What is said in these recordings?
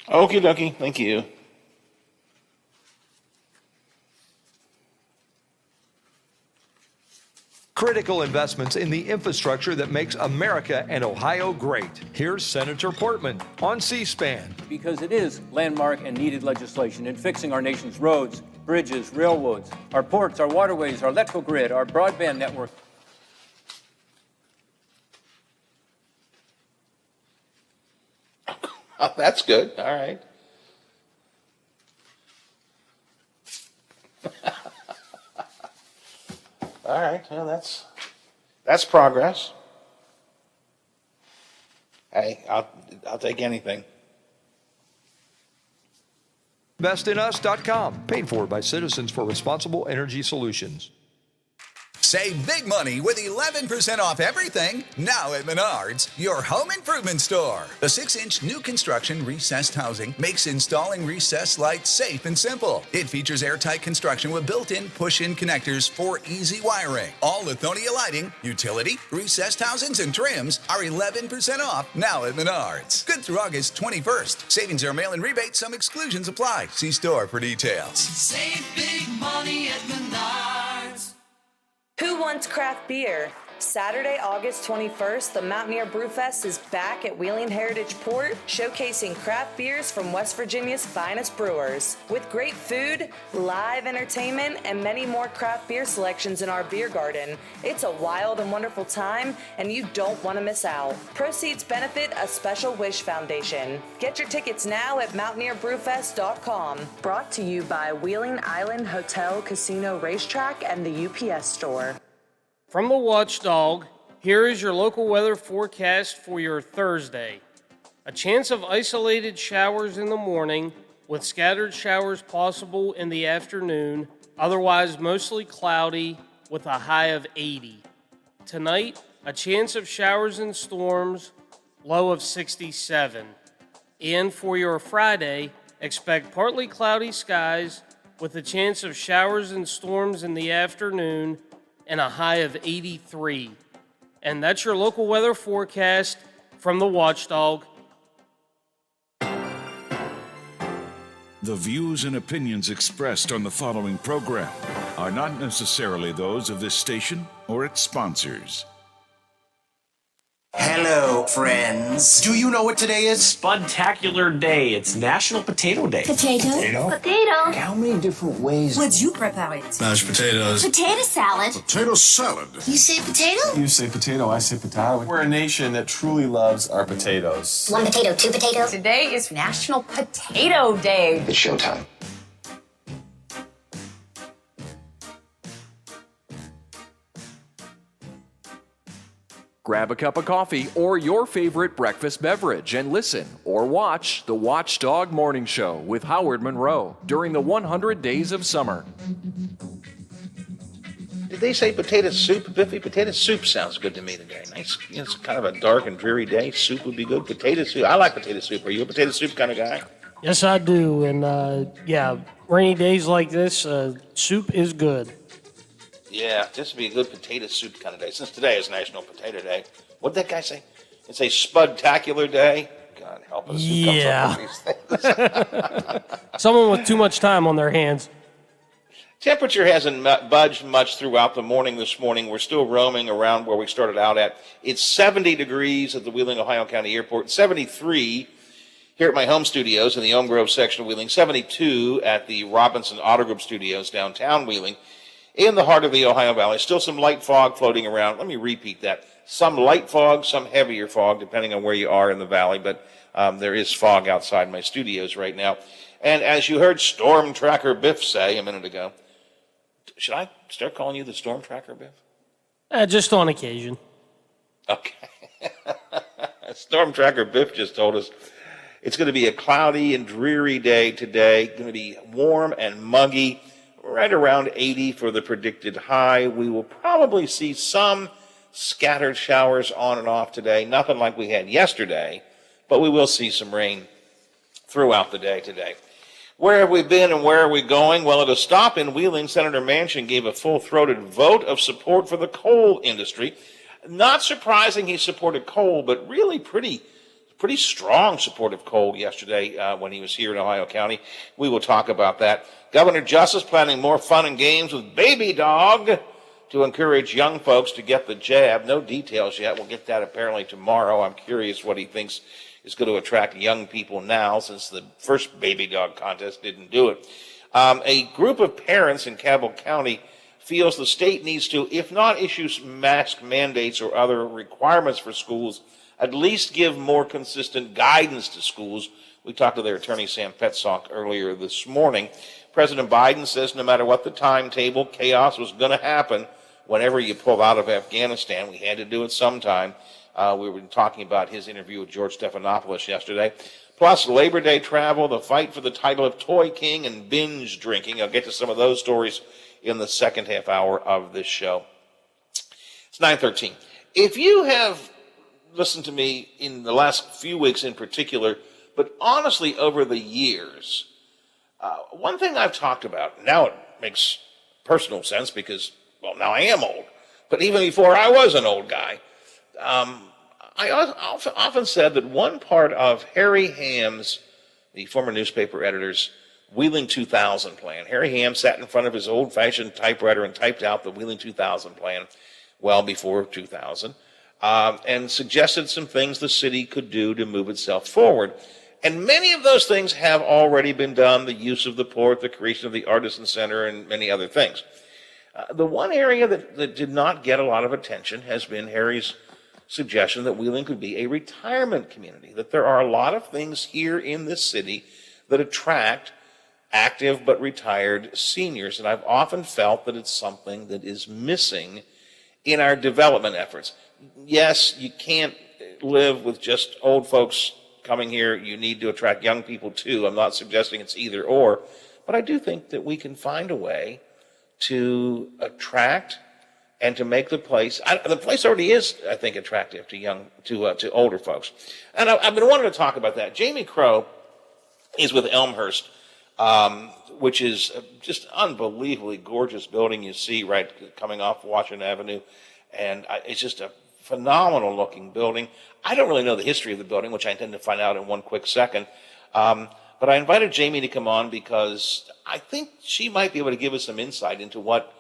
Okie dokie. Thank you. Critical investments in the infrastructure that makes America and Ohio great. Here's Senator Portman on C-SPAN. Because it is landmark and needed legislation in fixing our nation's roads, bridges, railroads, our ports, our waterways, our electrical grid, our broadband network. Oh, that's good. All right. All right. Well, that's progress. Hey, I'll take anything. InvestInUs.com, paid for by Citizens for Responsible Energy Solutions. Save big money with 11% off everything now at Menards, your home improvement store. The 6-inch new construction recessed housing makes installing recessed lights safe and simple. It features airtight construction with built-in push-in connectors for easy wiring. All Lithonia lighting, utility, recessed housings, and trims are 11% off now at Menards. Good through August 21st. Savings are mail-in rebates. Some exclusions apply. See store for details. Save big money at Menards. Who wants craft beer? Saturday, August 21st, the Mountaineer Brewfest is back at Wheeling Heritage Port, showcasing craft beers from West Virginia's finest brewers. With great food, live entertainment, and many more craft beer selections in our beer garden, it's a wild and wonderful time, and you don't want to miss out. Proceeds benefit a Special Wish Foundation. Get your tickets now at MountaineerBrewFest.com. Brought to you by Wheeling Island Hotel, Casino, Racetrack, and the UPS Store. From the Watchdog, here is your local weather forecast for your Thursday. A chance of isolated showers in the morning, with scattered showers possible in the afternoon, otherwise mostly cloudy with a high of 80. Tonight, a chance of showers and storms, low of 67. And for your Friday, expect partly cloudy skies with a chance of showers and storms in the afternoon, and a high of 83. And that's your local weather forecast from the Watchdog. The views and opinions expressed on the following program are not necessarily those of this station or its sponsors. Hello, friends. Do you know what today is? Spudtacular Day. It's National Potato Day. Potato. Potato. How many different ways? Would you prepare it? Mashed potatoes. Potato salad. Potato salad. You say potato? You say potato, I say potato. We're a nation that truly loves our potatoes. 1 potato, 2 potatoes. Today is National Potato Day. It's showtime. Grab a cup of coffee or your favorite breakfast beverage and listen or watch the Watchdog Morning Show with Howard Monroe during the 100 Days of Summer. Did they say potato soup, Biffy? Potato soup sounds good to me today. Nice. It's kind of a dark and dreary day. Soup would be good. Potato soup. I like potato soup. Are you a potato soup kind of guy? Yes, I do. And rainy days like this, soup is good. Yeah, this would be a good potato soup kind of day. Since today is National Potato Day. What did that guy say? It's a spudtacular day. God help us. Yeah. Who comes up with these things? Someone with too much time on their hands. Temperature hasn't budged much throughout the morning this morning. We're still roaming around where we started out at. It's 70 degrees at the Wheeling, Ohio County Airport, 73 here at my home studios in the Elm Grove section of Wheeling, 72 at the Robinson Auto Group Studios downtown Wheeling. In the heart of the Ohio Valley, still some light fog floating around. Let me repeat that. Some light fog, some heavier fog, depending on where you are in the valley, but there is fog outside my studios right now. And as you heard Storm Tracker Biff say a minute ago, should I start calling you the Storm Tracker Biff? Just on occasion. Okay. Storm Tracker Biff just told us it's going to be a cloudy and dreary day today. Going to be warm and muggy. Right around 80 for the predicted high. We will probably see some scattered showers on and off today. Nothing like we had yesterday, but we will see some rain throughout the day today. Where have we been and where are we going? Well, at a stop in Wheeling, Senator Manchin gave a full-throated vote of support for the coal industry. Not surprising he supported coal, but really pretty pretty strong support of coal yesterday when he was here in Ohio County. We will talk about that. Governor Justice planning more fun and games with Baby Dog to encourage young folks to get the jab. No details yet. We'll get that apparently tomorrow. I'm curious what he thinks is going to attract young people now, since the first Baby Dog contest didn't do it. A group of parents in Cabell County feels the state needs to, if not issue mask mandates or other requirements for schools, at least give more consistent guidance to schools. We talked to their attorney, Sam Petzock, earlier this morning. President Biden says no matter what the timetable, chaos was going to happen whenever you pull out of Afghanistan. We had to do it sometime. We were talking about his interview with George Stephanopoulos yesterday. Plus, Labor Day travel, the fight for the title of Toy King, and binge drinking. I'll get to some of those stories in the second half hour of this show. It's 9:13. If you have listened to me in the last few weeks in particular, but honestly over the years, one thing I've talked about, now it makes personal sense because, well, now I am old, but even before I was an old guy, I often said that one part of Harry Ham's, the former newspaper editor's, Wheeling 2000 plan. Harry Ham sat in front of his old-fashioned typewriter and typed out the Wheeling 2000 plan well before 2000, and suggested some things the city could do to move itself forward. And many of those things have already been done, the use of the port, the creation of the Artisan Center, and many other things. The one area that did not get a lot of attention has been Harry's suggestion that Wheeling could be a retirement community, that there are a lot of things here in this city that attract active but retired seniors. And I've often felt that it's something that is missing in our development efforts. Yes, you can't live with just old folks coming here. You need to attract young people too. I'm not suggesting it's either or, but I do think that we can find a way to attract and to make the place already is, I think, attractive to older folks. And I've been wanting to talk about that. Jamie Crow is with Elmhurst, which is just unbelievably gorgeous building you see right coming off Washington Avenue. And it's just a phenomenal looking building. I don't really know the history of the building, which I intend to find out in one quick second. But I invited Jamie to come on because I think she might be able to give us some insight into what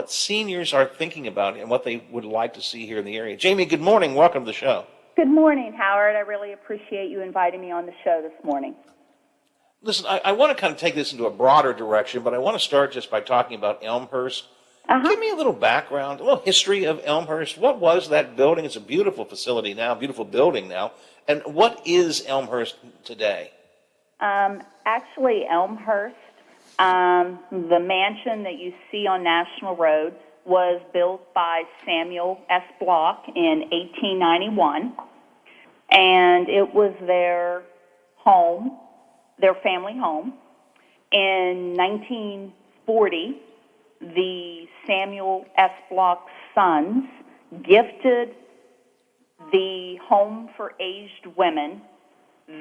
seniors are thinking about and what they would like to see here in the area. Jamie, good morning. Welcome to the show. Good morning, Howard. I really appreciate you inviting me on the show this morning. Listen, I want to kind of take this into a broader direction, but I want to start just by talking about Elmhurst. Give me a little background, a little history of Elmhurst. What was that building? It's a beautiful facility now, beautiful building now. And what is Elmhurst today? Actually, Elmhurst, the mansion that you see on National Road, was built by Samuel S. Block in 1891, and it was their home, their family home. In 1940, the Samuel S. Block sons gifted the Home for Aged Women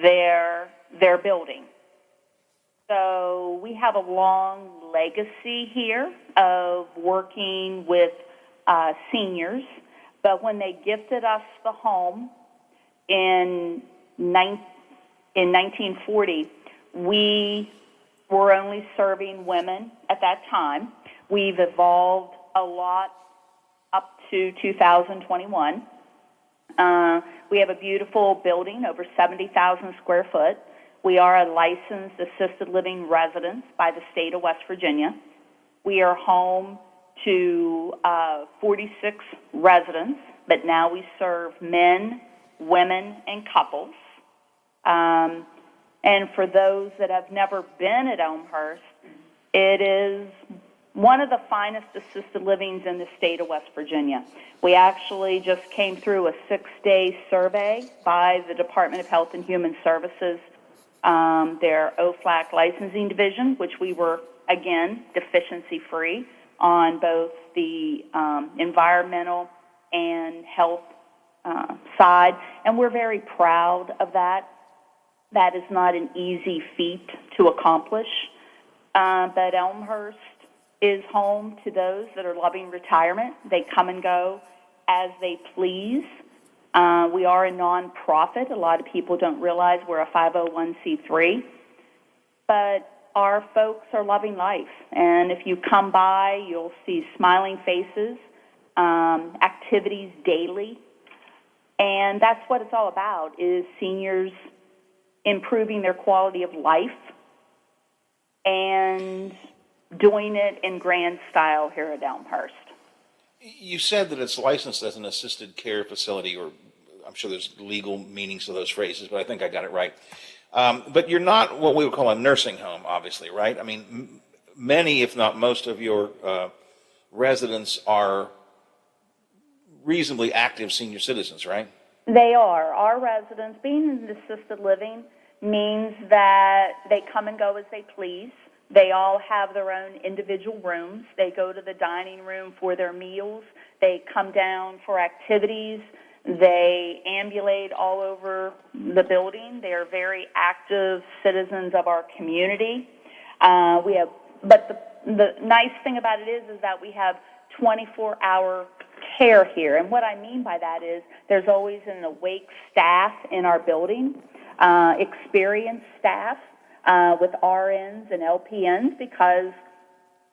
their building. So we have a long legacy here of working with seniors, but when they gifted us the home in 1940, we were only serving women at that time. We've evolved a lot up to 2021. We have a beautiful building, over 70,000 square foot. We are a licensed assisted living residence by the state of West Virginia. We are home to 46 residents, but now we serve men, women, and couples. And for those that have never been at Elmhurst, it is one of the finest assisted livings in the state of West Virginia. We actually just came through a 6-day survey by the Department of Health and Human Services, their OFLAC licensing division, which we were, again, deficiency-free on both the environmental and health side, and we're very proud of that. That is not an easy feat to accomplish, but Elmhurst is home to those that are loving retirement. They come and go as they please. We are a nonprofit. A lot of people don't realize we're a 501c3, but our folks are loving life. And if you come by, you'll see smiling faces, activities daily. And that's what it's all about, is seniors improving their quality of life and doing it in grand style here at Elmhurst. You said that it's licensed as an assisted care facility, or I'm sure there's legal meanings to those phrases, but I think I got it right. But you're not what we would call a nursing home, obviously, right? I mean, many, if not most of your residents are reasonably active senior citizens, right? They are. Our residents, being in assisted living, means that they come and go as they please. They all have their own individual rooms. They go to the dining room for their meals. They come down for activities. They ambulate all over the building. They are very active citizens of our community. But the nice thing about it is that we have 24-hour care here. And what I mean by that is there's always an awake staff in our building, experienced staff with RNs and LPNs, because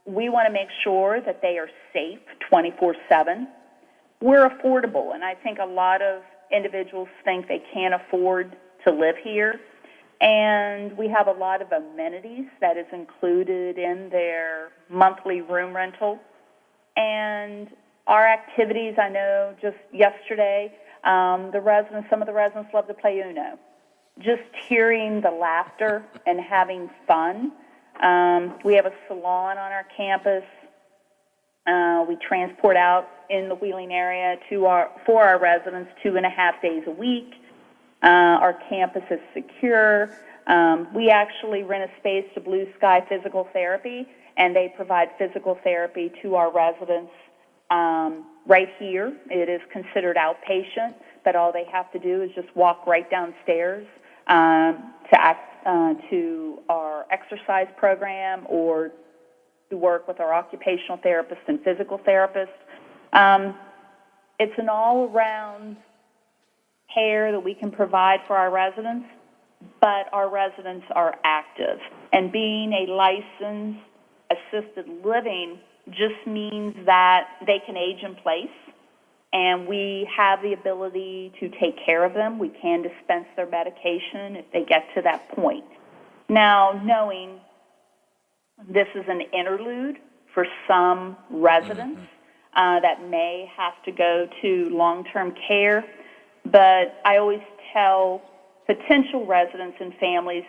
we want to make sure that they are safe 24/7. We're affordable, and I think a lot of individuals think they can't afford to live here. And we have a lot of amenities that is included in their monthly room rental. And our activities, I know just yesterday, some of the residents love to play Uno. Just hearing the laughter and having fun. We have a salon on our campus. We transport out in the Wheeling area for our residents 2.5 days a week. Our campus is secure. We actually rent a space to Blue Sky Physical Therapy, and they provide physical therapy to our residents right here. It is considered outpatient, but all they have to do is just walk right downstairs to our exercise program or to work with our occupational therapist and physical therapist. It's an all-around care that we can provide for our residents, but our residents are active. And being a licensed assisted living just means that they can age in place, and we have the ability to take care of them. We can dispense their medication if they get to that point. Now, knowing this is an interlude for some residents that may have to go to long-term care, but I always tell potential residents and families,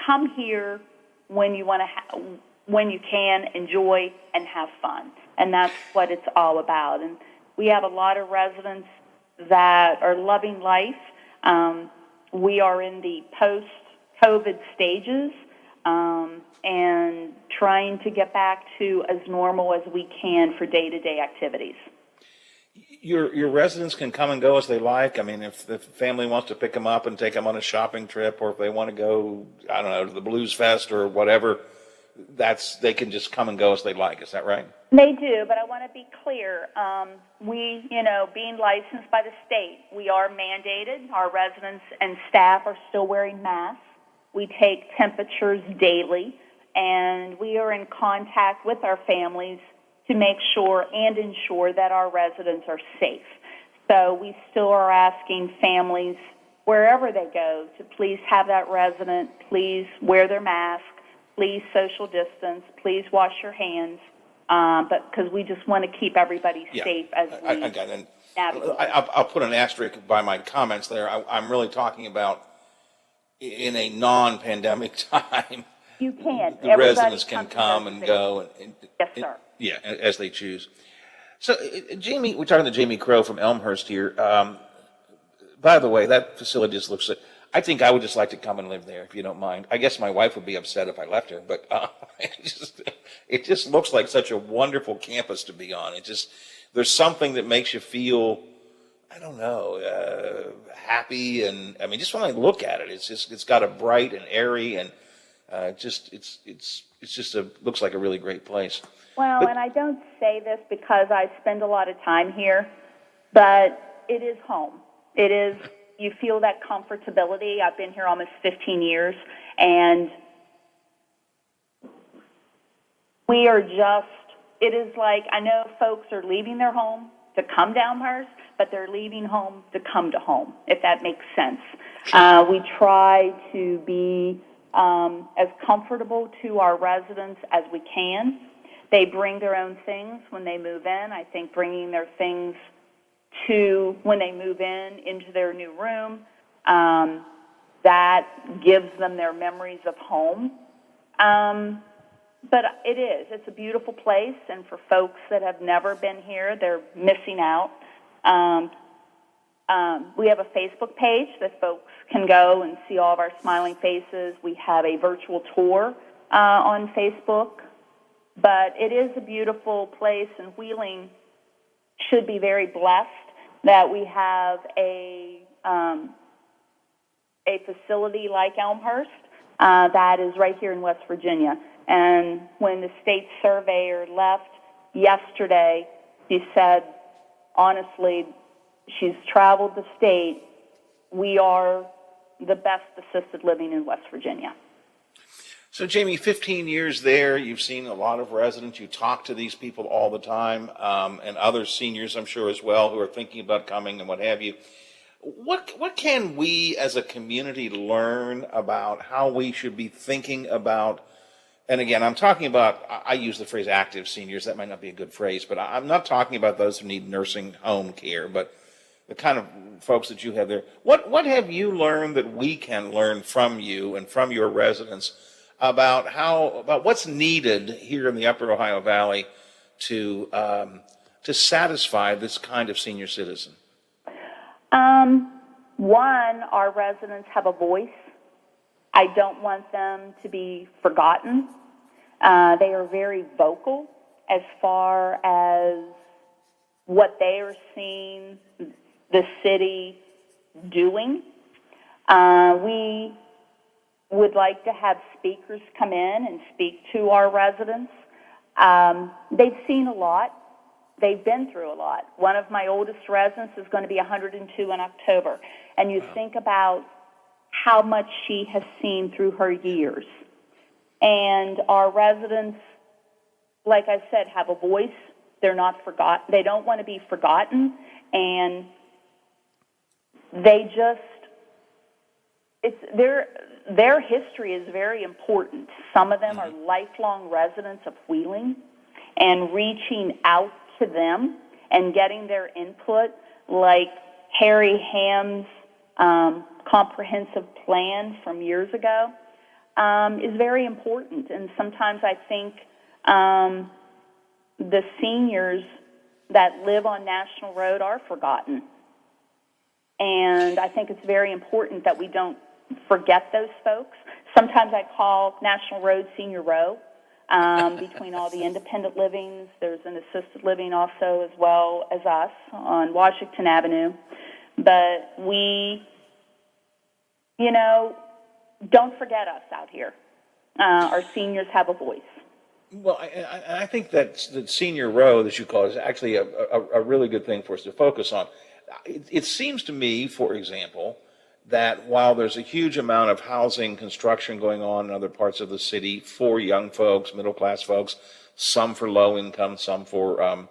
come here when you want to, when you can, enjoy and have fun, and that's what it's all about. And we have a lot of residents that are loving life. We are in the post-COVID stages and trying to get back to as normal as we can for day-to-day activities. Your residents can come and go as they like. I mean, if the family wants to pick them up and take them on a shopping trip, or if they want to go, I don't know, to the Blues Fest or whatever, they can just come and go as they like. Is that right? They do, but I want to be clear. We, being licensed by the state, we are mandated. Our residents and staff are still wearing masks. We take temperatures daily, and we are in contact with our families to make sure and ensure that our residents are safe. So we still are asking families, wherever they go, to please have that resident, please wear their mask, please social distance, please wash your hands, but because we just want to keep everybody safe as we navigate. I'll put an asterisk by my comments there. I'm really talking about in a non-pandemic time. You can. The residents can come and go. Yes, sir. Yeah, as they choose. So, Jamie, we're talking to Jamie Crow from Elmhurst here. By the way, that facility just looks. I think I would just like to come and live there, if you don't mind. I guess my wife would be upset if I left her, but it just looks like such a wonderful campus to be on. There's something that makes you feel, I don't know, happy, and I mean, just when I look at it, it's got a bright and airy, and looks like a really great place. Well, and I don't say this because I spend a lot of time here, but it is home. It is, you feel that comfortability. I've been here almost 15 years, and we are just, it is like, I know folks are leaving their home to come to Elmhurst, but they're leaving home to come to home, if that makes sense. We try to be as comfortable to our residents as we can. They bring their own things when they move in. I think bringing their things to when they move into their new room, that gives them their memories of home. But it's a beautiful place, and for folks that have never been here, they're missing out. We have a Facebook page that folks can go and see all of our smiling faces. We have a virtual tour on Facebook. But it is a beautiful place, and Wheeling should be very blessed that we have a facility like Elmhurst that is right here in West Virginia. And when the state surveyor left yesterday, she said, honestly, she's traveled the state. We are the best assisted living in West Virginia. So, Jamie, 15 years there, you've seen a lot of residents. You talk to these people all the time, and other seniors, I'm sure, as well, who are thinking about coming and what have you. What can we as a community learn about how we should be thinking about, and again, I'm talking about, I use the phrase active seniors. That might not be a good phrase, but I'm not talking about those who need nursing home care, but the kind of folks that you have there. What have you learned that we can learn from you and from your residents about what's needed here in the Upper Ohio Valley to satisfy this kind of senior citizen? One, our residents have a voice. I don't want them to be forgotten. They are very vocal as far as what they are seeing the city doing. We would like to have speakers come in and speak to our residents. They've seen a lot. They've been through a lot. One of my oldest residents is going to be 102 in October. And you think about how much she has seen through her years. And our residents, like I said, have a voice. They're not forgotten. They don't want to be forgotten. And they just, their history is very important. Some of them are lifelong residents of Wheeling, and reaching out to them and getting their input, like Harry Ham's comprehensive plan from years ago, is very important. And sometimes I think the seniors that live on National Road are forgotten. And I think it's very important that we don't forget those folks. Sometimes I call National Road Senior Row. Between all the independent livings, there's an assisted living also as well as us on Washington Avenue. But we, don't forget us out here. Our seniors have a voice. Well, I think that the senior row, that you call it, is actually a really good thing for us to focus on. It seems to me, for example, that while there's a huge amount of housing construction going on in other parts of the city for young folks, middle-class folks, some for low income, some for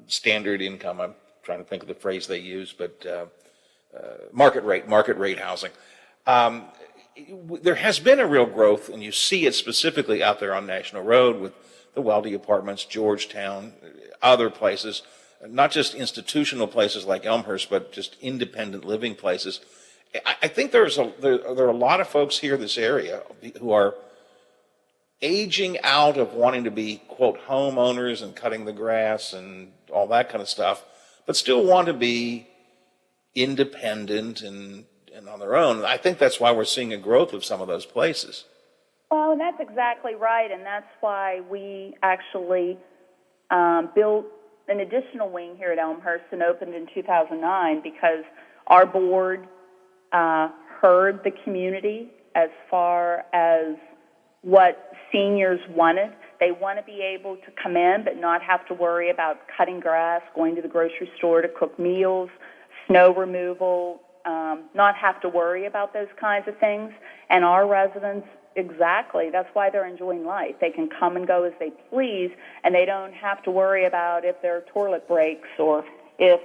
standard income. I'm trying to think of the phrase they use, but market rate housing. There has been a real growth, and you see it specifically out there on National Road with the Weldy Apartments, Georgetown, other places. Not just institutional places like Elmhurst, but just independent living places. I think there are a lot of folks here in this area who are aging out of wanting to be, quote, homeowners and cutting the grass and all that kind of stuff, but still want to be independent and on their own. I think that's why we're seeing a growth of some of those places. Well, that's exactly right, and that's why we actually built an additional wing here at Elmhurst and opened in 2009, because our board heard the community as far as what seniors wanted. They want to be able to come in but not have to worry about cutting grass, going to the grocery store to cook meals, snow removal, not have to worry about those kinds of things. And our residents, exactly, that's why they're enjoying life. They can come and go as they please, and they don't have to worry about if their toilet breaks or if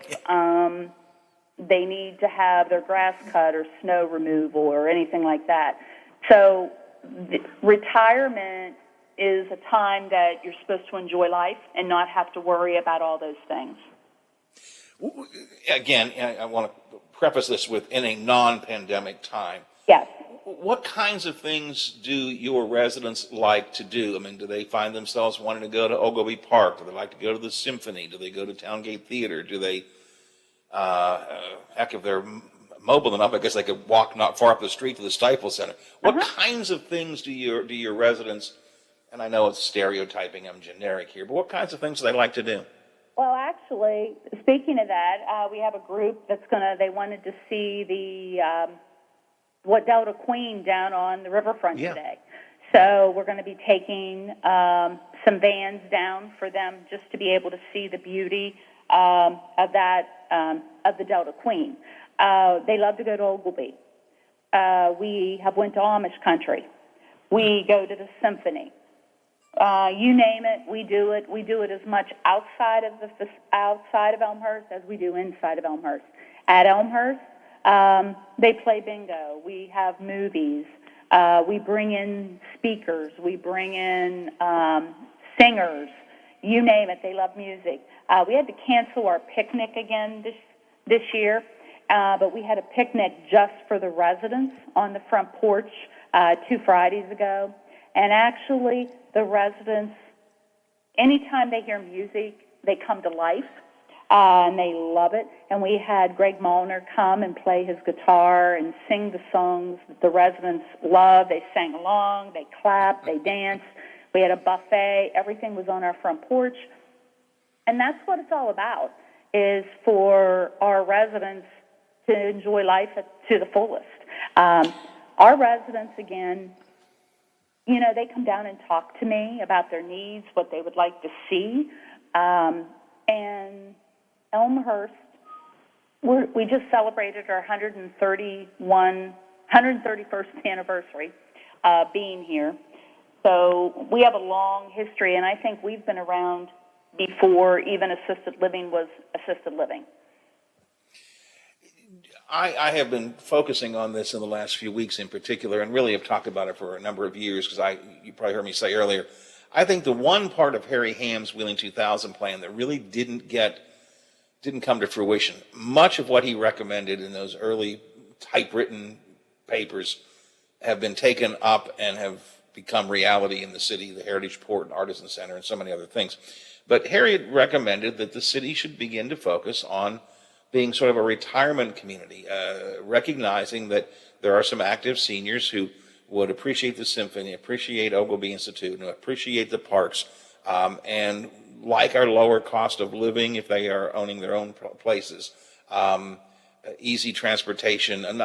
they need to have their grass cut or snow removal or anything like that. So retirement is a time that you're supposed to enjoy life and not have to worry about all those things. Again, I want to preface this with in a non-pandemic time. Yes. What kinds of things do your residents like to do? I mean, do they find themselves wanting to go to Ogilvie Park? Do they like to go to the Symphony? Do they go to Towngate Theater? Do they, heck, if they're mobile enough, I guess they could walk not far up the street to the Staples Center. What kinds of things do your residents, and I know it's stereotyping, I'm generic here, but what kinds of things do they like to do? Well, actually, speaking of that, we have a group they wanted to see the Delta Queen down on the riverfront today. So we're going to be taking some vans down for them just to be able to see the beauty of the Delta Queen. They love to go to Ogilvie. We have went to Amish country. We go to the Symphony. You name it, we do it. We do it as much outside of Elmhurst as we do inside of Elmhurst. At Elmhurst, they play bingo. We have movies. We bring in speakers. We bring in singers. You name it. They love music. We had to cancel our picnic again this year, but we had a picnic just for the residents on the front porch 2 Fridays ago. And actually, the residents, anytime they hear music, they come to life, and they love it. And we had Greg Molnar come and play his guitar and sing the songs that the residents love. They sang along, they clapped, they danced. We had a buffet. Everything was on our front porch. And that's what it's all about, is for our residents to enjoy life to the fullest. Our residents, again, you know, they come down and talk to me about their needs, what they would like to see. And Elmhurst, we just celebrated our 131st anniversary being here. So we have a long history, and I think we've been around before even assisted living was assisted living. I have been focusing on this in the last few weeks in particular, and really have talked about it for a number of years, because you probably heard me say earlier, I think the one part of Harry Ham's Wheeling 2000 plan that really didn't come to fruition, much of what he recommended in those early typewritten papers have been taken up and have become reality in the city, the Heritage Port and Artisan Center and so many other things. But Harry had recommended that the city should begin to focus on being sort of a retirement community, recognizing that there are some active seniors who would appreciate the Symphony, appreciate Ogilvie Institute, and appreciate the parks, and like our lower cost of living if they are owning their own places, easy transportation, and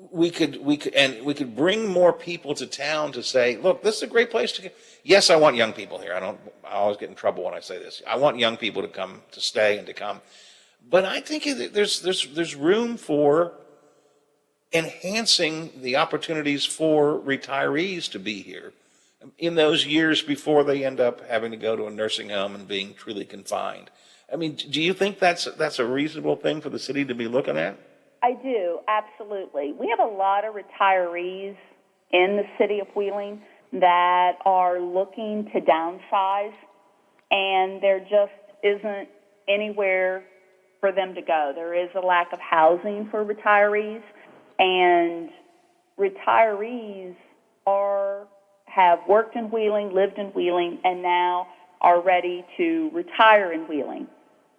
we could bring more people to town to say, look, this is a great place to get. Yes, I want young people here. I always get in trouble when I say this. I want young people to come, to stay and to come. But I think there's room for enhancing the opportunities for retirees to be here in those years before they end up having to go to a nursing home and being truly confined. I mean, do you think that's a reasonable thing for the city to be looking at? I do, absolutely. We have a lot of retirees in the city of Wheeling that are looking to downsize, and there just isn't anywhere for them to go. There is a lack of housing for retirees, and retirees have worked in Wheeling, lived in Wheeling, and now are ready to retire in Wheeling.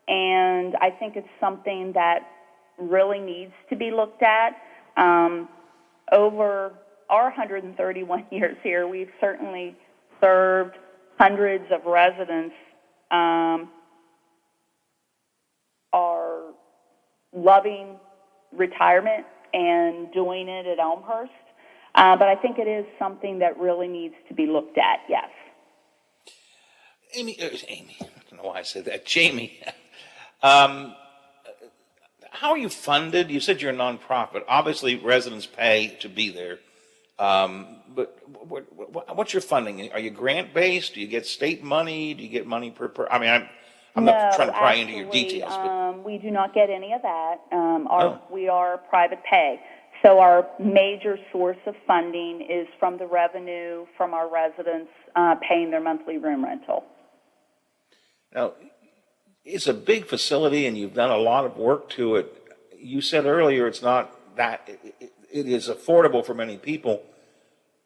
And I think it's something that really needs to be looked at. Over our 131 years here, we've certainly served hundreds of residents, are loving retirement and doing it at Elmhurst. But I think it is something that really needs to be looked at, yes. Amy, I don't know why I said that. Jamie, how are you funded? You said you're a nonprofit. Obviously, residents pay to be there. But what's your funding? Are you grant based? Do you get state money? Do you get money per? I mean, I'm not trying to pry into your details. But we do not get any of that. We are private pay. So our major source of funding is from the revenue from our residents paying their monthly room rental. Now, it's a big facility, and you've done a lot of work to it. You said earlier it's not that it is affordable for many people.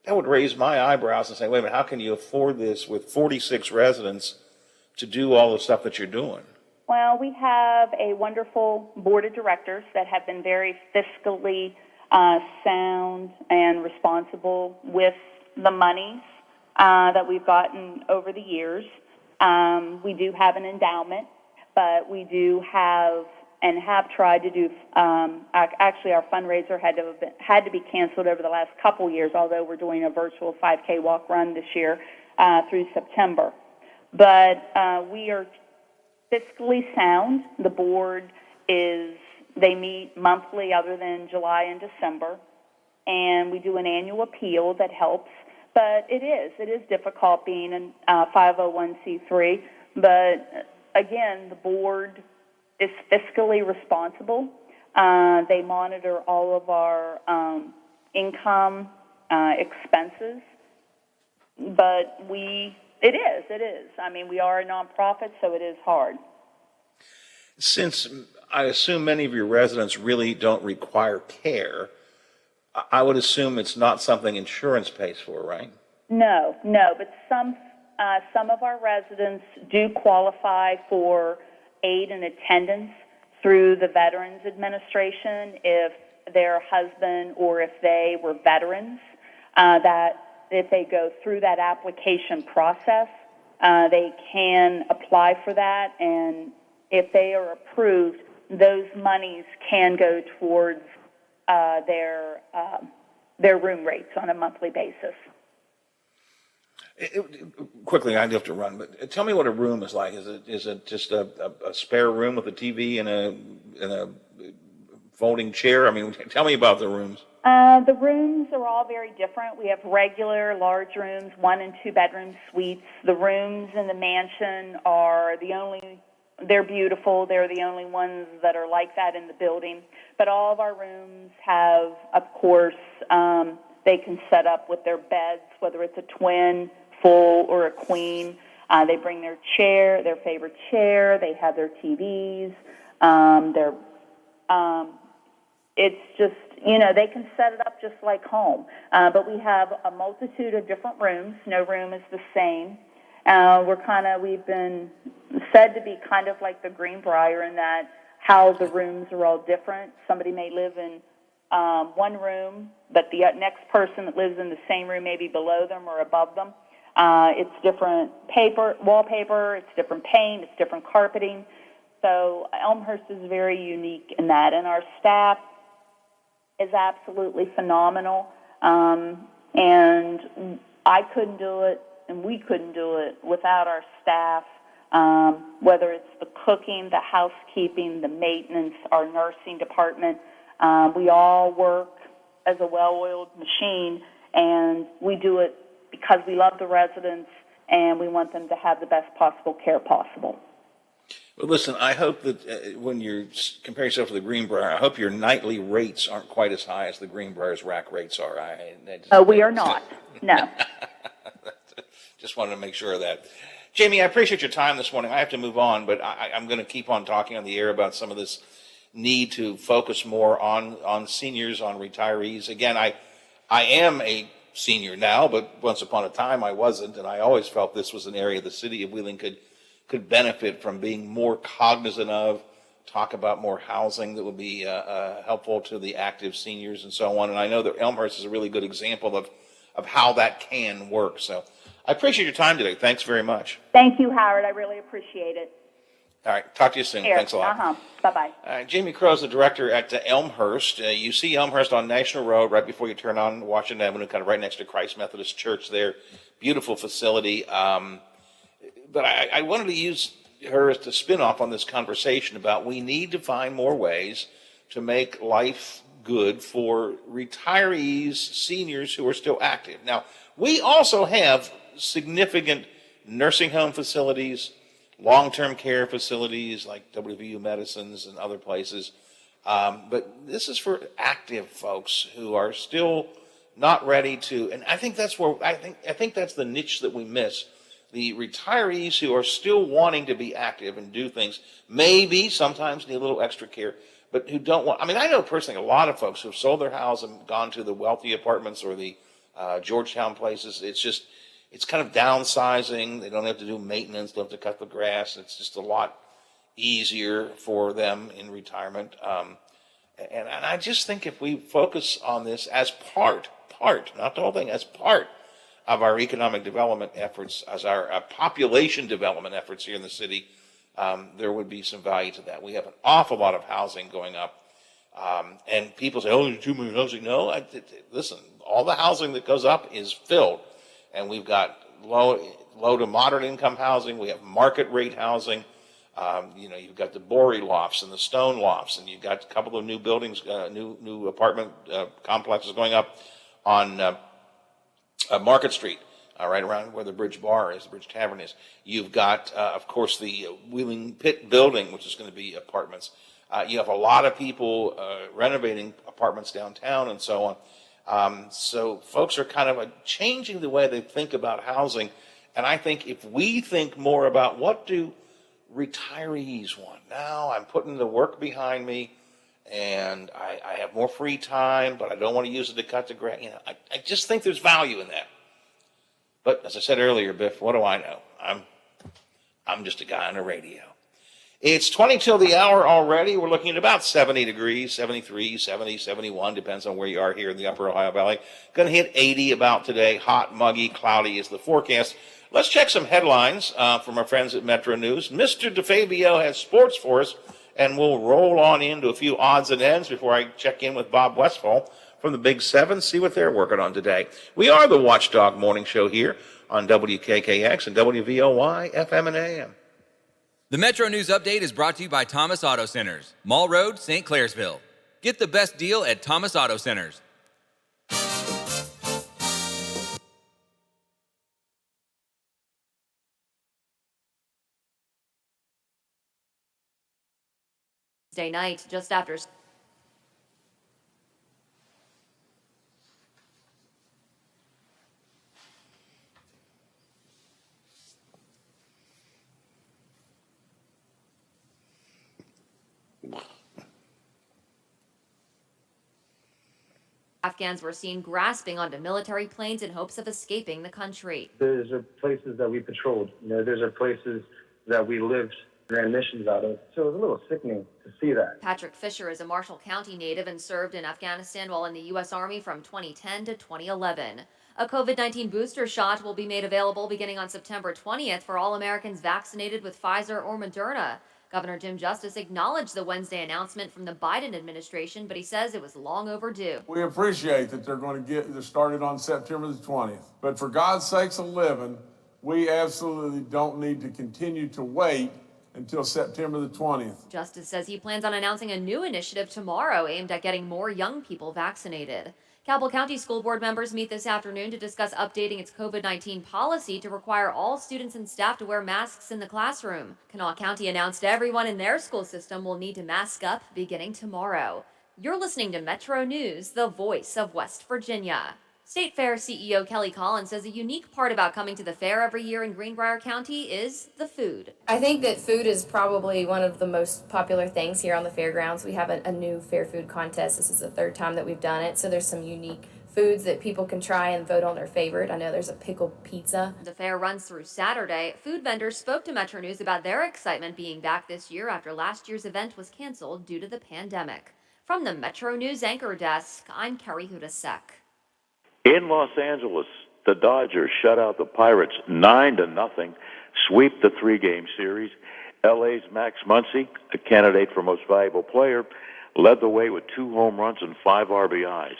That would raise my eyebrows and say, wait a minute, how can you afford this with 46 residents to do all the stuff that you're doing? Well, we have a wonderful board of directors that have been very fiscally sound and responsible with the monies that we've gotten over the years. We do have an endowment, but we do have and have tried to do, actually our fundraiser had to be canceled over the last couple years, although we're doing a virtual 5K walk run this year through September. But we are fiscally sound. The board they meet monthly other than July and December, and we do an annual appeal that helps. But it is difficult being a 501c3, but again, the board is fiscally responsible. They monitor all of our income, expenses, but it is. I mean, we are a nonprofit, so it is hard. Since I assume many of your residents really don't require care, I would assume it's not something insurance pays for, right? No, but some of our residents do qualify for aid and attendance through the Veterans Administration if their husband or if they were veterans, that if they go through that application process, they can apply for that, and if they are approved, those monies can go towards their room rates on a monthly basis. Quickly, I have to run, but tell me what a room is like. Is it just a spare room with a TV and a folding chair? I mean, tell me about the rooms. The rooms are all very different. We have regular large rooms, 1 and 2 bedroom suites. The rooms in the mansion they're beautiful. They're the only ones that are like that in the building. But all of our rooms have, of course, they can set up with their beds, whether it's a twin, full, or a queen. They bring their favorite chair. They have their TVs. It's just, they can set it up just like home. But we have a multitude of different rooms. No room is the same. We've been said to be kind of like the Greenbrier in that how the rooms are all different. Somebody may live in one room, but the next person that lives in the same room may be below them or above them. It's different wallpaper, it's different paint, it's different carpeting. So Elmhurst is very unique in that, and our staff is absolutely phenomenal. And I couldn't do it, and we couldn't do it without our staff, whether it's the cooking, the housekeeping, the maintenance, our nursing department. We all work as a well-oiled machine, and we do it because we love the residents and we want them to have the best possible care possible. Well, listen, I hope that when you're comparing yourself to the Greenbrier, I hope your nightly rates aren't quite as high as the Greenbrier's rack rates are. We are not. No. Just wanted to make sure of that. Jamie, I appreciate your time this morning. I have to move on, but I'm going to keep on talking on the air about some of this need to focus more on seniors, on retirees. Again, I am a senior now, but once upon a time I wasn't, and I always felt this was an area the city of Wheeling could benefit from being more cognizant of, talk about more housing that would be helpful to the active seniors and so on. And I know that Elmhurst is a really good example of how that can work. So I appreciate your time today. Thanks very much. Thank you, Howard. I really appreciate it. All right. Talk to you soon. Thanks a lot. Bye-bye. Jamie Crow is the director at Elmhurst. You see Elmhurst on National Road right before you turn on Washington Avenue, kind of right next to Christ Methodist Church there. Beautiful facility. But I wanted to use her as the spin-off on this conversation about we need to find more ways to make life good for retirees, seniors who are still active. Now, we also have significant nursing home facilities, long-term care facilities like WVU Medicines and other places. But this is for active folks who are still not ready to, and I think that's where, I think that's the niche that we miss. The retirees who are still wanting to be active and do things, maybe sometimes need a little extra care, but who don't want, I mean, I know personally a lot of folks who've sold their house and gone to the wealthy apartments or the Georgetown places. It's kind of downsizing. They don't have to do maintenance, don't have to cut the grass. It's just a lot easier for them in retirement. And I just think if we focus on this as part, not the whole thing, as part of our economic development efforts, as our population development efforts here in the city, there would be some value to that. We have an awful lot of housing going up. And people say, oh, there's too many housing. No, listen, all the housing that goes up is filled. And we've got low to moderate income housing. We have market rate housing. You've got the Bory lofts and the Stone lofts, and you've got a couple of new buildings, new apartment complexes going up on Market Street, right around where the Bridge Bar is, the Bridge Tavern is. You've got, of course, the Wheeling Pit building, which is going to be apartments. You have a lot of people renovating apartments downtown and so on. So folks are kind of changing the way they think about housing. And I think if we think more about what do retirees want, now I'm putting the work behind me and I have more free time, but I don't want to use it to cut the grass. I just think there's value in that. But as I said earlier, Biff, what do I know? I'm just a guy on the radio. It's 20 till the hour already. We're looking at about 70 degrees, 73, 70, 71, depends on where you are here in the upper Ohio Valley. Going to hit 80 about today. Hot, muggy, cloudy is the forecast. Let's check some headlines from our friends at Metro News. Mr. DeFabio has sports for us, and we'll roll on into a few odds and ends before I check in with Bob Westfall from the Big Seven, see what they're working on today. We are the Watchdog Morning Show here on WKKX and WVOY, FM and AM. The Metro News Update is brought to you by Thomas Auto Centers, Mall Road, St. Clairsville. Get the best deal at Thomas Auto Centers. Tuesday night, just after. Afghans were seen grasping onto military planes in hopes of escaping the country. Those are places that we patrolled. Those are places that we lived, ran missions out of. So it was a little sickening to see that. Patrick Fisher is a Marshall County native and served in Afghanistan while in the U.S. Army from 2010 to 2011. A COVID-19 booster shot will be made available beginning on September 20th for all Americans vaccinated with Pfizer or Moderna. Governor Jim Justice acknowledged the Wednesday announcement from the Biden administration, but he says it was long overdue. We appreciate that they're going to get this started on September the 20th. But for God's sakes of living, we absolutely don't need to continue to wait until September the 20th. Justice says he plans on announcing a new initiative tomorrow aimed at getting more young people vaccinated. Cabell County School Board members meet this afternoon to discuss updating its COVID-19 policy to require all students and staff to wear masks in the classroom. Kanawha County announced everyone in their school system will need to mask up beginning tomorrow. You're listening to Metro News, the voice of West Virginia. State Fair CEO Kelly Collins says a unique part about coming to the fair every year in Greenbrier County is the food. I think that food is probably one of the most popular things here on the fairgrounds. We have a new fair food contest. This is the third time that we've done it, so there's some unique foods that people can try and vote on their favorite. I know there's a pickled pizza. The fair runs through Saturday. Food vendors spoke to Metro News about their excitement being back this year after last year's event was canceled due to the pandemic. From the Metro News Anchor Desk, I'm Carrie Hudasek. In Los Angeles, the Dodgers shut out the Pirates 9-0, sweep the three-game series. LA's Max Muncy, a candidate for most valuable player, led the way with 2 home runs and 5 RBIs.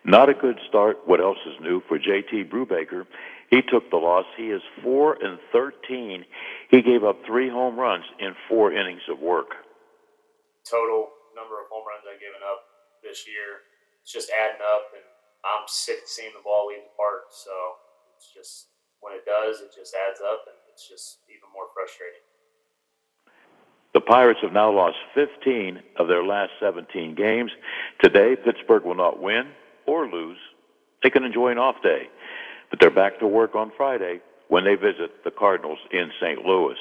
Not a good start. What else is new for J.T. Brubaker? He took the loss. He is 4-13. He gave up 3 home runs in 4 innings of work. Total number of home runs I giving up this year. It's just adding up, and I'm sick of seeing the ball leave the park. So it's just, when it does, it just adds up, and it's just even more frustrating. The Pirates have now lost 15 of their last 17 games. Today, Pittsburgh will not win or lose. They can enjoy an off day, but they're back to work on Friday when they visit the Cardinals in St. Louis.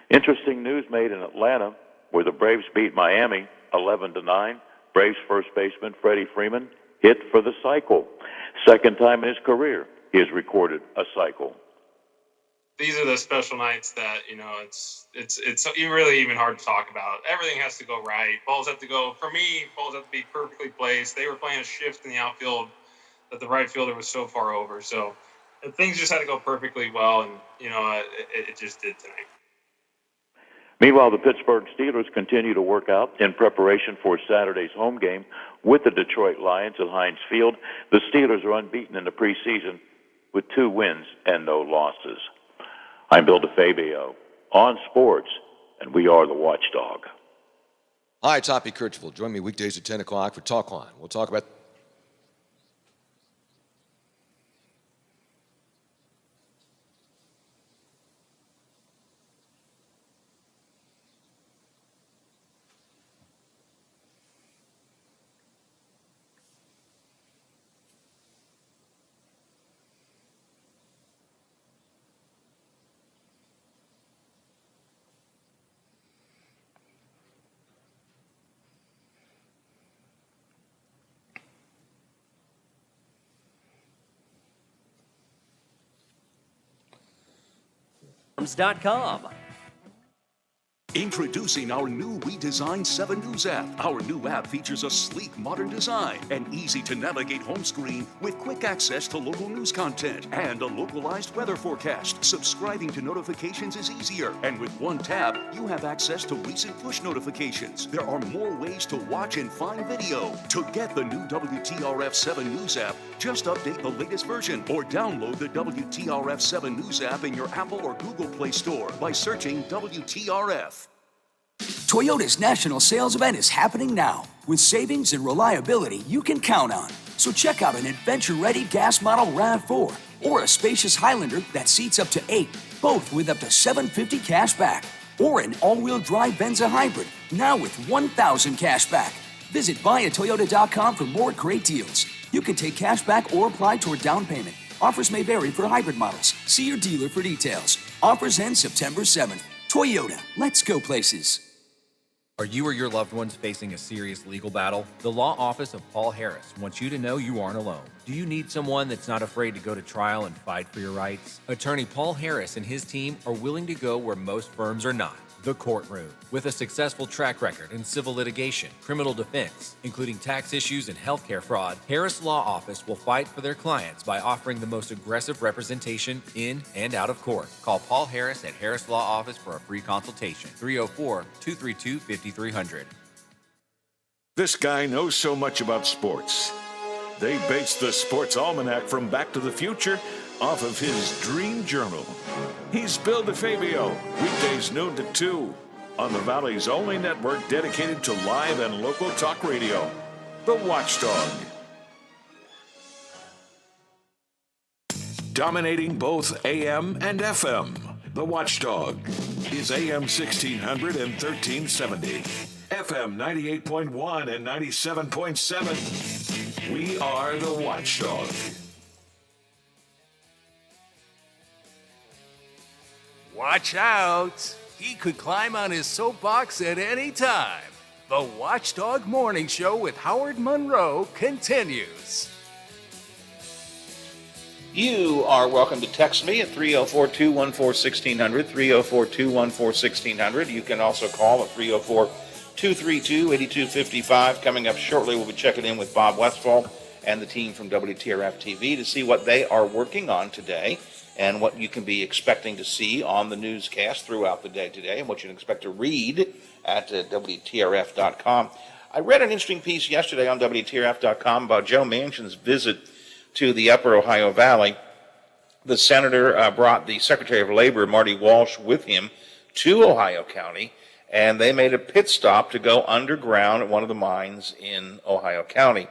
Interesting news made in Atlanta, where the Braves beat Miami 11-9. Braves first baseman Freddie Freeman hit for the cycle. Second time in his career he has recorded a cycle. These are the special nights that, it's really even hard to talk about. Everything has to go right. Balls have to go, for me, balls have to be perfectly placed. They were playing a shift in the outfield that the right fielder was so far over. So things just had to go perfectly well, and, it just did tonight. Meanwhile, the Pittsburgh Steelers continue to work out in preparation for Saturday's home game with the Detroit Lions at Heinz Field. The Steelers are unbeaten in the preseason with 2 wins and no losses. I'm Bill DeFabio on sports, and we are the Watchdog. Hi, it's Hoppy Kirchville. Join me weekdays at 10 o'clock for Talk Line. We'll talk about .com. Introducing our new redesigned 7 News app. Our new app features a sleek, modern design, an easy-to-navigate home screen with quick access to local news content, and a localized weather forecast. Subscribing to notifications is easier, and with one tap, you have access to recent push notifications. There are more ways to watch and find video. To get the new WTRF 7 News app, just update the latest version or download the WTRF 7 News app in your Apple or Google Play Store by searching WTRF. Toyota's national sales event is happening now with savings and reliability you can count on. So check out an adventure-ready gas model RAV4 or a spacious Highlander that seats up to 8, both with up to $750 cash back, or an all-wheel drive Venza hybrid, now with $1,000 cash back. Visit buyatoyota.com for more great deals. You can take cash back or apply toward down payment. Offers may vary for hybrid models. See your dealer for details. Offers end September 7th. Toyota, let's go places. Are you or your loved ones facing a serious legal battle? The law office of Paul Harris wants you to know you aren't alone. Do you need someone that's not afraid to go to trial and fight for your rights? Attorney Paul Harris and his team are willing to go where most firms are not. The courtroom. With a successful track record in civil litigation, criminal defense, including tax issues and healthcare fraud, Harris Law Office will fight for their clients by offering the most aggressive representation in and out of court. Call Paul Harris at Harris Law Office for a free consultation. 304-232-5300. This guy knows so much about sports. They based the Sports Almanac from Back to the Future off of his dream journal. He's Bill DeFabio, weekdays noon to 2 on the Valley's only network dedicated to live and local talk radio, The Watchdog. Dominating both AM and FM, The Watchdog is AM 1600 and 1370, FM 98.1 and 97.7. We are The Watchdog. Watch out! He could climb on his soapbox at any time. The Watchdog Morning Show with Howard Monroe continues. You are welcome to text me at 304-214-1600, 304-214-1600. You can also call at 304-232-8255. Coming up shortly, we'll be checking in with Bob Westphal and the team from WTRF TV to see what they are working on today and what you can be expecting to see on the newscast throughout the day today and what you can expect to read at WTRF.com. I read an interesting piece yesterday on WTRF.com about Joe Manchin's visit to the Upper Ohio Valley. The senator brought the Secretary of Labor, Marty Walsh, with him to Ohio County, and they made a pit stop to go underground at one of the mines in Ohio County.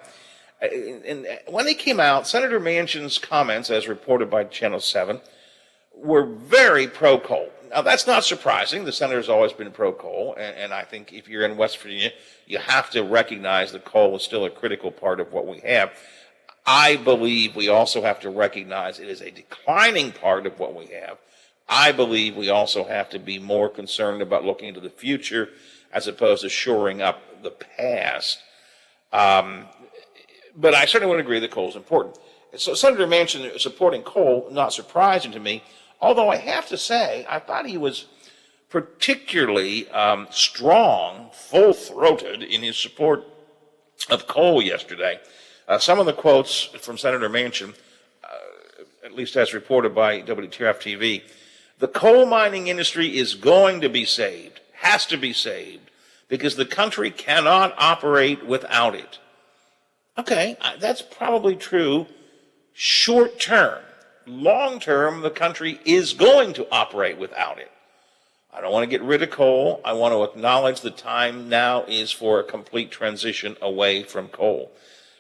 And when they came out, Senator Manchin's comments, as reported by Channel 7, were very pro-coal. Now, that's not surprising. The senator's always been pro-coal, and I think if you're in West Virginia, you have to recognize that coal is still a critical part of what we have. I believe we also have to recognize it is a declining part of what we have. I believe we also have to be more concerned about looking into the future as opposed to shoring up the past. But I certainly would agree that coal is important. So Senator Manchin supporting coal, not surprising to me, although I have to say, I thought he was particularly strong, full-throated in his support of coal yesterday. Some of the quotes from Senator Manchin, at least as reported by WTRF TV, the coal mining industry is going to be saved, has to be saved, because the country cannot operate without it. Okay, that's probably true short term. Long term, the country is going to operate without it. I don't want to get rid of coal. I want to acknowledge the time now is for a complete transition away from coal.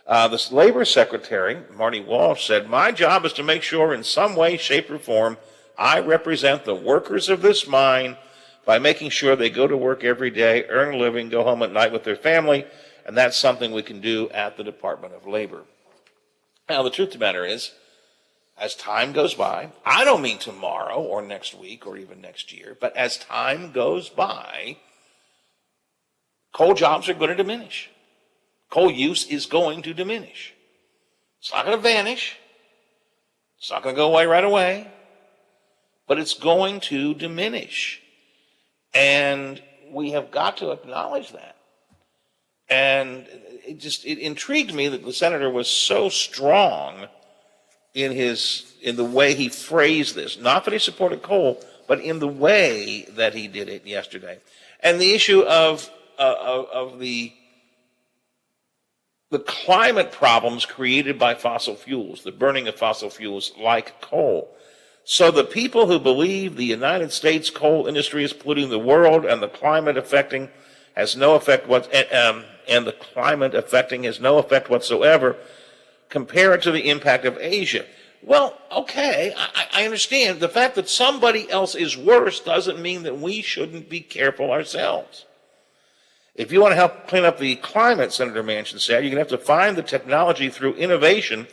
The Labor Secretary, Marty Walsh, said, "My job is to make sure in some way, shape, or form I represent the workers of this mine by making sure they go to work every day, earn a living, go home at night with their family, and that's something we can do at the Department of Labor." Now, the truth of the matter is, as time goes by, I don't mean tomorrow or next week or even next year, but as time goes by, coal jobs are going to diminish. Coal use is going to diminish. It's not going to vanish. It's not going to go away right away, but it's going to diminish. And we have got to acknowledge that. And it intrigued me that the senator was so strong in the way he phrased this. Not that he supported coal, but in the way that he did it yesterday. And the issue of the climate problems created by fossil fuels, the burning of fossil fuels like coal. So the people who believe the United States coal industry is polluting the world and the climate affecting has no effect whatsoever, compare it to the impact of Asia. Well, okay, I understand. The fact that somebody else is worse doesn't mean that we shouldn't be careful ourselves. If you want to help clean up the climate, Senator Manchin said, you're going to have to find the technology through innovation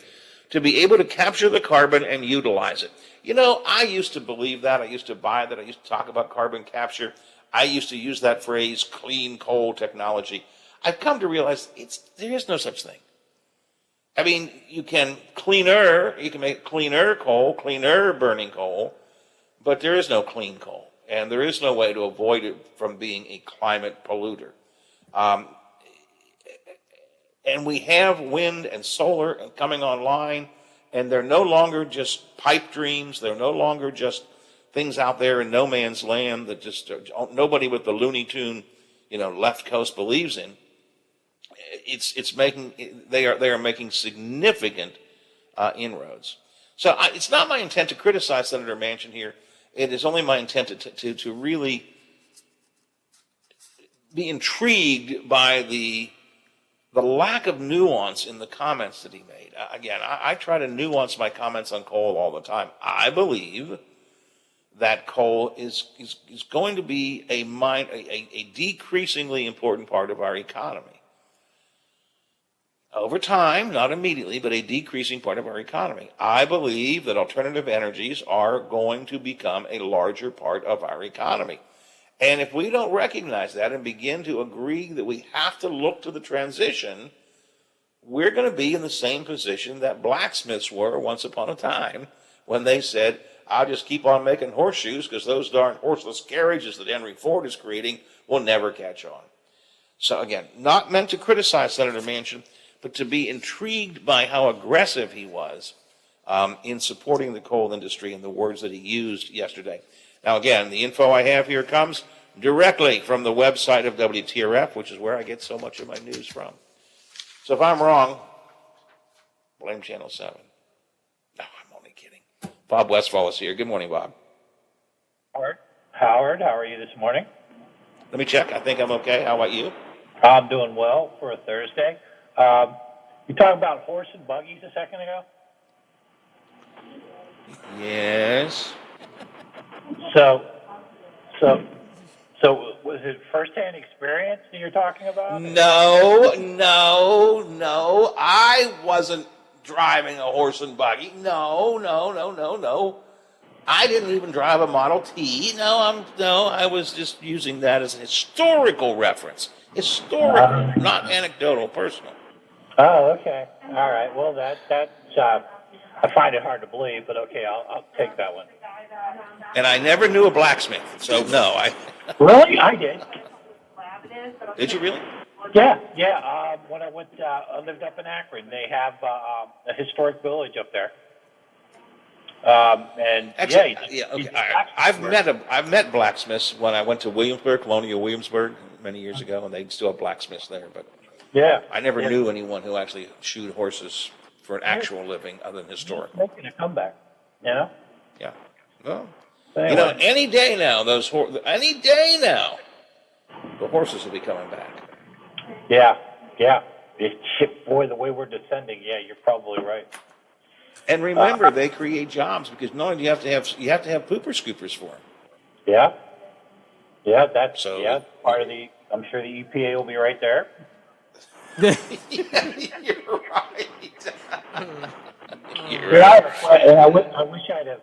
to be able to capture the carbon and utilize it. You know, I used to believe that. I used to buy that. I used to talk about carbon capture. I used to use that phrase, clean coal technology. I've come to realize there is no such thing. I mean, you can make cleaner coal, cleaner burning coal, but there is no clean coal, and there is no way to avoid it from being a climate polluter. And we have wind and solar coming online, and they're no longer just pipe dreams. They're no longer just things out there in no man's land that just nobody with the Looney Tune, left coast believes in. They are making significant inroads. So it's not my intent to criticize Senator Manchin here. It is only my intent to really be intrigued by the lack of nuance in the comments that he made. Again, I try to nuance my comments on coal all the time. I believe that coal is going to be a decreasingly important part of our economy. Over time, not immediately, but a decreasing part of our economy. I believe that alternative energies are going to become a larger part of our economy. And if we don't recognize that and begin to agree that we have to look to the transition, we're going to be in the same position that blacksmiths were once upon a time when they said, I'll just keep on making horseshoes because those darn horseless carriages that Henry Ford is creating will never catch on. So again, not meant to criticize Senator Manchin, but to be intrigued by how aggressive he was in supporting the coal industry and the words that he used yesterday. Now, again, the info I have here comes directly from the website of WTRF, which is where I get so much of my news from. So if I'm wrong, blame Channel 7. No, I'm only kidding. Bob Westfall is here. Good morning, Bob. Howard, how are you this morning? Let me check. I think I'm okay. How about you? I'm doing well for a Thursday. You talked about horse and buggies a second ago. Yes. So was it firsthand experience that you're talking about? No. I wasn't driving a horse and buggy. No. I didn't even drive a Model T. I was just using that as a historical reference. Historical, not anecdotal, personal. Oh, okay. All right. Well, that's I find it hard to believe, but okay, I'll take that one. And I never knew a blacksmith, so no. Really? I did. Did you really? Yeah. When I lived up in Akron, they have a historic village up there. And Actually, yeah, okay. I've met blacksmiths when I went to Williamsburg, Colonial Williamsburg, many years ago, and they still have blacksmiths there. But yeah, I never knew anyone who actually shoed horses for an actual living other than historic. Making a comeback, you know? Yeah. Well, anyway. any day now, the horses will be coming back. Yeah. Boy, the way we're descending, yeah, you're probably right. And remember, they create jobs because not only do you have to have pooper scoopers for them. Yeah, that's part of the. I'm sure the EPA will be right there. You're right. And I wish I'd have.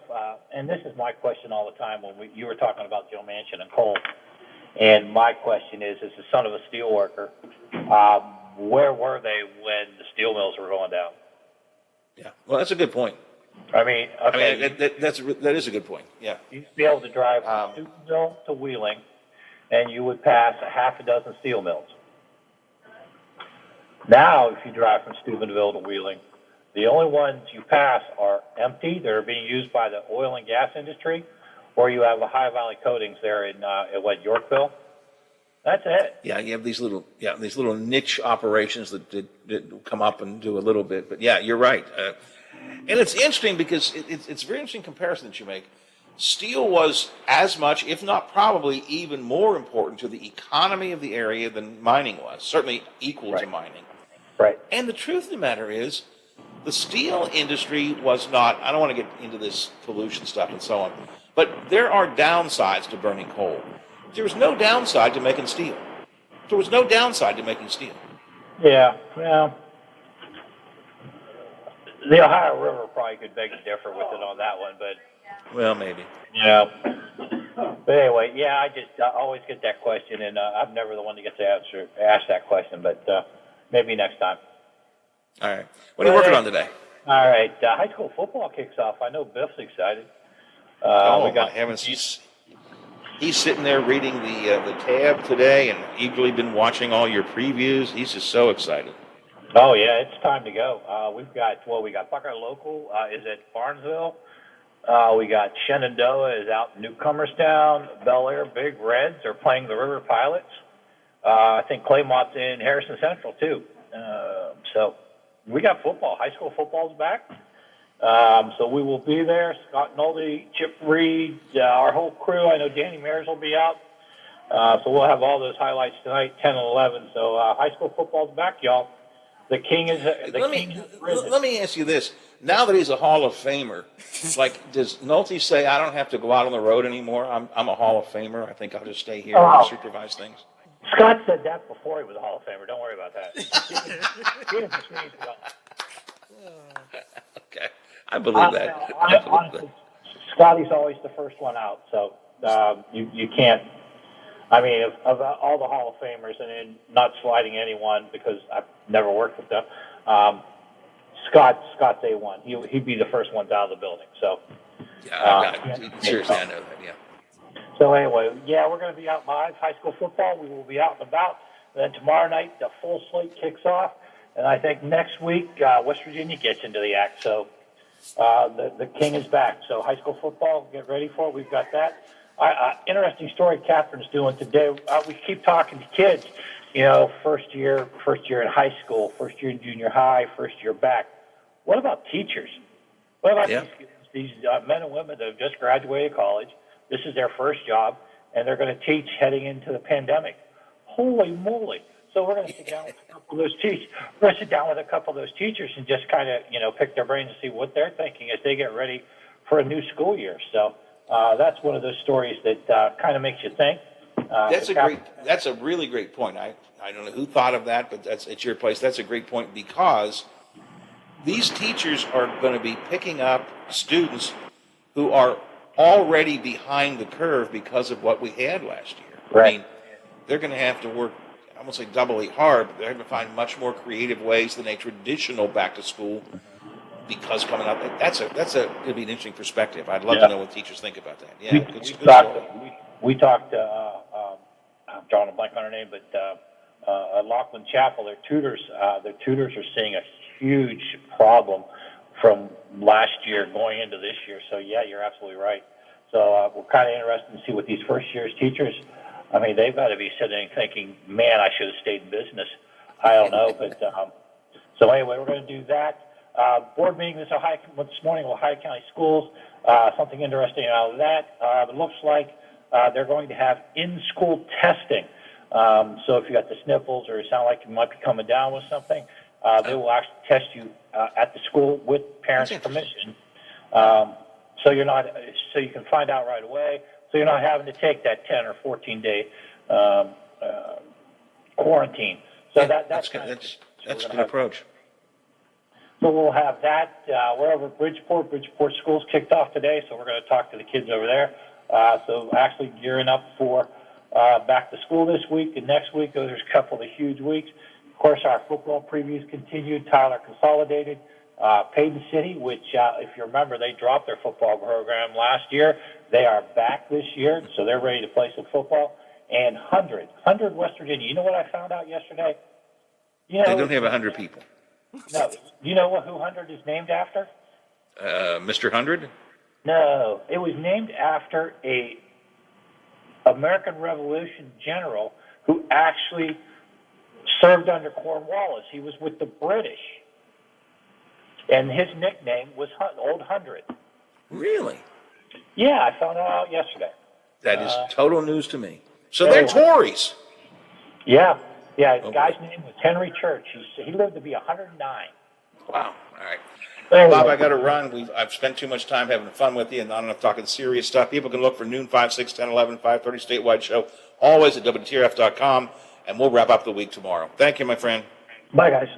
And this is my question all the time when you were talking about Joe Manchin and coal. And my question is, as the son of a steel worker, where were they when the steel mills were going down? Yeah, well, that's a good point. I mean, okay, that is a good point. Yeah, you'd be able to drive from Steubenville to Wheeling, and you would pass a half a dozen steel mills. Now, if you drive from Steubenville to Wheeling, the only ones you pass are empty. They're being used by the oil and gas industry, or you have a High Valley Coatings there in Yorkville. That's it. Yeah, you have these little niche operations that come up and do a little bit. But yeah, you're right. And it's interesting because it's a very interesting comparison that you make. Steel was as much, if not probably even more important to the economy of the area than mining was. Certainly equal to mining. Right. And the truth of the matter is, the steel industry was not, I don't want to get into this pollution stuff and so on, but there are downsides to burning coal. There was no downside to making steel. There was no downside to making steel. Yeah, well, the Ohio River probably could beg to differ with it on that one, but... Well, maybe. Yeah. But anyway, yeah, I always get that question, and I'm never the one that gets to ask that question, but maybe next time. All right. What are you working on today? All right. High school football kicks off. I know Biff's excited. My heavens. He's sitting there reading the tab today and eagerly been watching all your previews. He's just so excited. Oh, yeah, it's time to go. We got Buckeye Local is at Barnesville. We got Shenandoah is out in Newcomerstown. Bel Air Big Reds are playing the River Pilots. I think Claymont's in Harrison Central, too. So we got football. High school football's back. So we will be there. Scott Nolde, Chip Reed, our whole crew. I know Danny Mares will be out. So we'll have all those highlights tonight, 10 and 11. So high school football's back, y'all. The king is risen. Let me ask you this. Now that he's a Hall of Famer, does Nolte say, I don't have to go out on the road anymore? I'm a Hall of Famer. I think I'll just stay here and supervise things. Scott said that before he was a Hall of Famer. Don't worry about that. Okay. I believe that. Honestly, Scotty's always the first one out. So you can't. I mean, of all the Hall of Famers, and then not sliding anyone because I've never worked with them, Scott's A1. He'd be the first ones out of the building. So seriously, I know that. Yeah. So anyway, yeah, we're going to be out live. High school football, we will be out and about. And then tomorrow night, the full slate kicks off. And I think next week, West Virginia gets into the act. So the king is back. So high school football, get ready for it. We've got that. Interesting story Catherine's doing today. We keep talking to kids, first year in high school, first year in junior high, first year back. What about teachers? What about these men and women that have just graduated college? This is their first job, and they're going to teach heading into the pandemic. Holy moly! So we're going to sit down with a couple of those teachers. We're going to sit down with a couple of those teachers and just kind of, pick their brains and see what they're thinking as they get ready for a new school year. So that's one of those stories that kind of makes you think. That's a really great point. I don't know who thought of that, but it's your place. That's a great point because these teachers are going to be picking up students who are already behind the curve because of what we had last year. Right. I mean, they're going to have to work, I won't say doubly hard, but they're going to find much more creative ways than a traditional back to school because coming up, that's going to be an interesting perspective. I'd love to know what teachers think about that. Yeah, we talked I'm drawing a blank on her name, but Laughlin Chapel, their tutors are seeing a huge problem from last year going into this year. So yeah, you're absolutely right. So we're kind of interested to see what these first year's teachers, I mean, they've got to be sitting think, man, I should have stayed in business. I don't know, but so anyway, we're going to do that. Board meeting this morning with Ohio County Schools. Something interesting out of that. It looks like they're going to have in-school testing. So if you got the sniffles or you sound like you might be coming down with something, they will actually test you at the school with parents' permission. So you can find out right away. So you're not having to take that 10 or 14-day quarantine. So that's a good approach. So we'll have that. We're over at Bridgeport. Bridgeport School's kicked off today, so we're going to talk to the kids over there. So actually gearing up for back to school this week and next week. There's a couple of huge weeks. Of course, our football previews continued. Tyler Consolidated, Payton City, which, if you remember, they dropped their football program last year. They are back this year, so they're ready to play some football. And 100 West Virginia. You know what I found out yesterday? They don't have 100 people. No. Do you know who 100 is named after? Mr. 100? No. It was named after a American Revolution general who actually served under Cornwallis. He was with the British. And his nickname was Old 100. Really? Yeah, I found that out yesterday. That is total news to me. So they're Tories. Yeah. Yeah, his guy's name was Henry Church. He lived to be 109. Wow. All right. Bob, I got to run. I've spent too much time having fun with you and not enough talking serious stuff. People can look for noon, 5, 6, 10, 11, 5:30 statewide show, always at WTRF.com, and we'll wrap up the week tomorrow. Thank you, my friend. Bye, guys.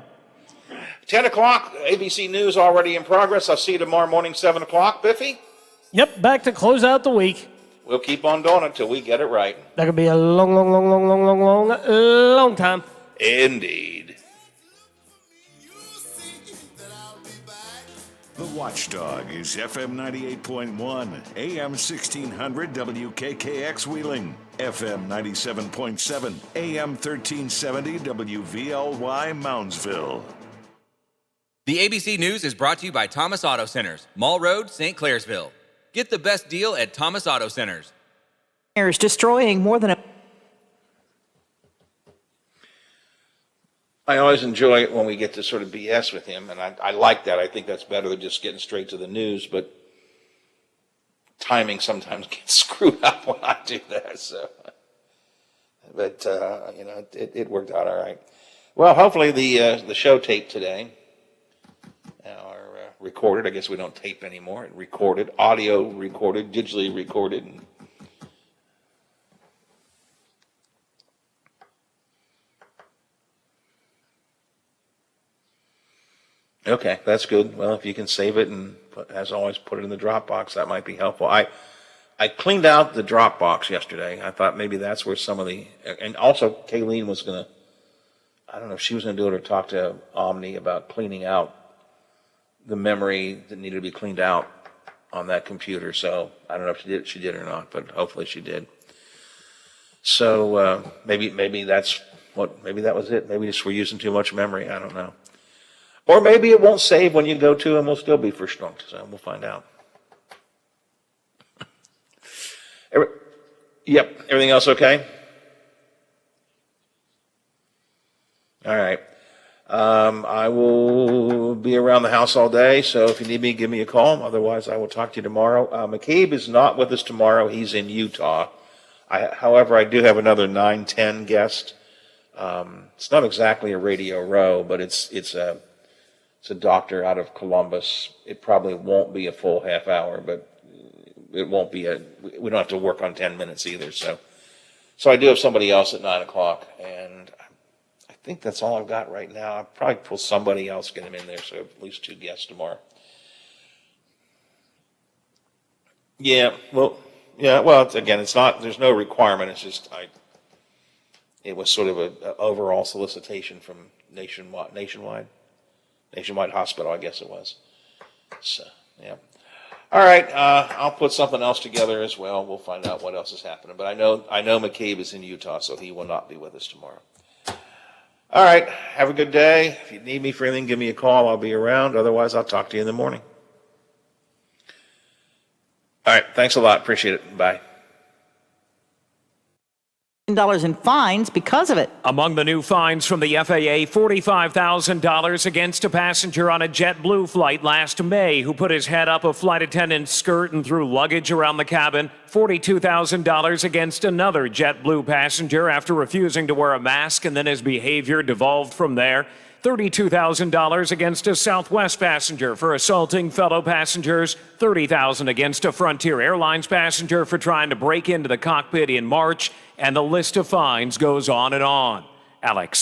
10 o'clock, ABC News already in progress. I'll see you tomorrow morning, 7 o'clock. Biffy? Yep, back to close out the week. We'll keep on doing it until we get it right. That could be a long time. Indeed. The Watchdog is FM 98.1, AM 1600 WKKX Wheeling, FM 97.7, AM 1370 WVLY Moundsville. The ABC News is brought to you by Thomas Auto Centers, Mall Road, St. Clairsville. Get the best deal at Thomas Auto Centers. Is destroying more than I always enjoy it when we get to sort of BS with him, and I like that. I think that's better than just getting straight to the news, but timing sometimes gets screwed up when I do that. So, but it worked out all right. Well, hopefully the show tape today, or recorded. I guess we don't tape anymore. Recorded, audio recorded, digitally recorded. And okay, that's good. Well, if you can save it and, as always, put it in the Dropbox, that might be helpful. I cleaned out the Dropbox yesterday. I thought maybe that's where some of the, and also Kayleen was going to, I don't know if she was going to do it or talk to Omni about cleaning out the memory that needed to be cleaned out on that computer. So I don't know if she did or not, but hopefully she did. So maybe that was it. Maybe just we're using too much memory. I don't know. Or maybe it won't save when you go to and we'll still be verstrunkt. So we'll find out. Yep. Everything else okay? All right. I will be around the house all day, so if you need me, give me a call. Otherwise, I will talk to you tomorrow. McCabe is not with us tomorrow. He's in Utah. However, I do have another 9:10 guest. It's not exactly a Radio Row, but it's a doctor out of Columbus. It probably won't be a full half hour, but it won't be we don't have to work on 10 minutes either. So I do have somebody else at 9 o'clock, and I think that's all I've got right now. I'll probably pull somebody else, get them in there, so at least 2 guests tomorrow. Well, again, it's not, there's no requirement. It's just, it was sort of an overall solicitation from Nationwide Hospital, I guess it was. So, yeah. All right, I'll put something else together as well. We'll find out what else is happening. But I know McCabe is in Utah, so he will not be with us tomorrow. All right, have a good day. If you need me for anything, give me a call. I'll be around. Otherwise, I'll talk to you in the morning. All right, thanks a lot. Appreciate it. Bye. $1 in fines because of it. Among the new fines from the FAA, $45,000 against a passenger on a JetBlue flight last May who put his head up a flight attendant's skirt and threw luggage around the cabin. $42,000 against another JetBlue passenger after refusing to wear a mask, and then his behavior devolved from there. $32,000 against a Southwest passenger for assaulting fellow passengers. $30,000 against a Frontier Airlines passenger for trying to break into the cockpit in March. And the list of fines goes on and on. Alex.